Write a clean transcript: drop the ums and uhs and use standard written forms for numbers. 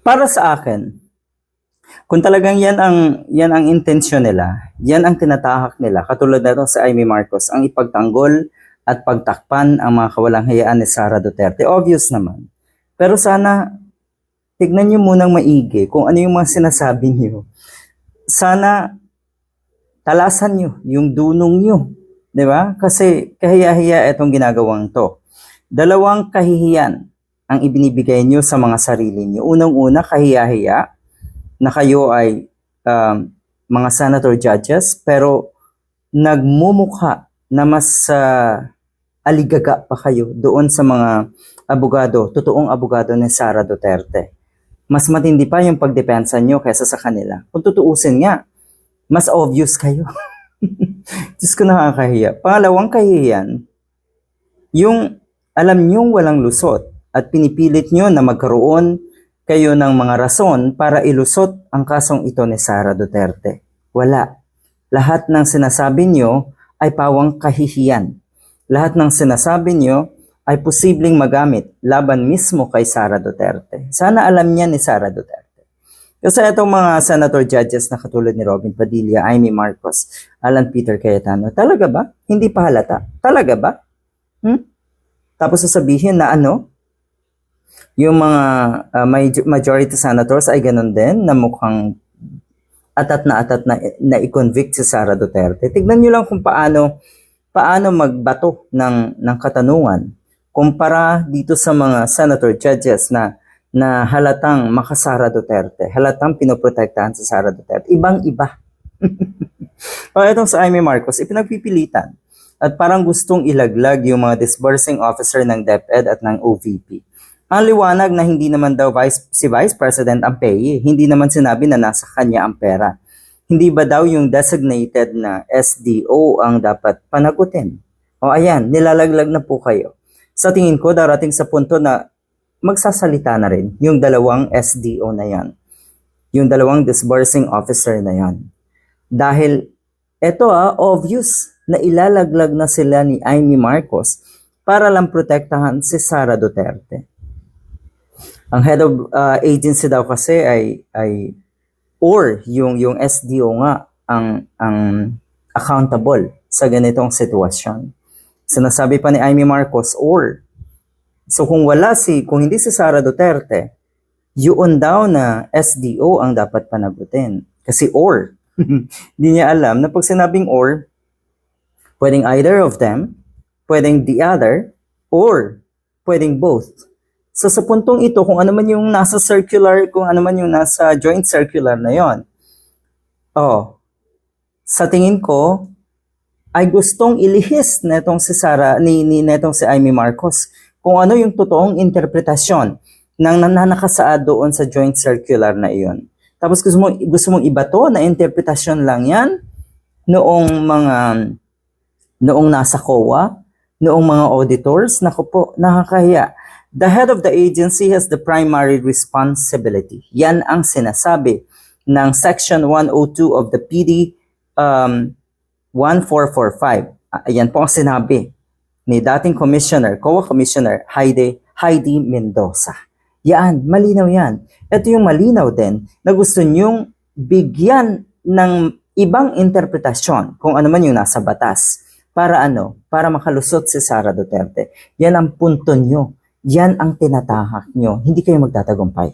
Para sa akin, kung talagang yan ang intensyon nila, yan ang tinatahak nila, katulad na ito sa Amy Marcos, ang ipagtanggol at pagtakpan ang mga kawalang hayaan ni Sara Duterte. Obvious naman. Pero sana, tignan nyo munang maigi kung ano yung mga sinasabi nyo. Sana, talasan nyo yung dunong nyo. Di ba? Kasi kahiya-hiya itong ginagawang to. Dalawang kahihiyan ang ibinibigay nyo sa mga sarili nyo. Unang-una, kahiya-hiya na kayo ay mga senator judges, pero nagmumukha na mas aligaga pa kayo doon sa mga abogado, totoong abogado ni Sara Duterte. Mas matindi pa yung pagdepensa nyo kaysa sa kanila. Kung tutuusin nga, mas obvious kayo. Diyos ko, nakakahiya. Pangalawang kahihiyan, yung alam nyong walang lusot at pinipilit nyo na magkaroon kayo ng mga rason para ilusot ang kasong ito ni Sara Duterte. Wala. Lahat ng sinasabi nyo ay pawang kahihiyan. Lahat ng sinasabi nyo ay posibleng magamit laban mismo kay Sara Duterte. Sana alam niya ni Sara Duterte. Kasi itong mga senator judges na katulad ni Robin Padilla, Amy Marcos, Alan Peter Cayetano, talaga ba? Hindi pa halata? Talaga ba? Tapos sasabihin na yung mga majority senators ay ganun din, na mukhang atat na i-convict si Sara Duterte. Tignan nyo lang kung paano magbato ng katanungan kumpara dito sa mga senator judges na halatang makasara Duterte, halatang pinoprotektahan sa Sara Duterte. Ibang-iba. O itong sa Amy Marcos, ipinagpipilitan at parang gustong ilaglag yung mga disbursing officer ng DepEd at ng OVP. Ang liwanag na hindi naman daw si Vice President ang paye, hindi naman sinabi na nasa kanya ang pera. Hindi ba daw yung designated na SDO ang dapat panagutin? O ayan, nilalaglag na po kayo. Sa tingin ko, darating sa punto na magsasalita na rin yung dalawang SDO na yan. Yung dalawang disbursing officer na yan. Dahil eto obvious na ilalaglag na sila ni Amy Marcos para lang protektahan si Sara Duterte. Ang head of agency daw kasi or yung SDO nga ang accountable sa ganitong sitwasyon. Sinasabi pa ni Amy Marcos or. So kung hindi si Sara Duterte, yun daw na SDO ang dapat panagutin. Kasi or. Hindi niya alam na pag sinabing or, pwedeng either of them, pwedeng the other, or pwedeng both. So sa puntong ito, kung ano man yung nasa circular, kung ano man yung nasa joint circular na yon, sa tingin ko, ay gustong ilihis netong si Amy Marcos kung ano yung totoong interpretasyon ng nakasaad doon sa joint circular na iyon. Tapos gusto mong ibato na interpretasyon lang yan noong nasa COA, noong mga auditors. Naku po, nakakahiya. The head of the agency has the primary responsibility. Yan ang sinasabi ng Section 102 of the PD 1445. Ayan po ang sinabi ni dating COA Commissioner Heidi Mendoza. Yan, malinaw yan. Ito yung malinaw din na gusto nyong bigyan ng ibang interpretasyon kung ano man yung nasa batas. Para Para makalusot si Sara Duterte. Yan ang punto nyo. Yan ang tinatahak nyo. Hindi kayo magtatagumpay.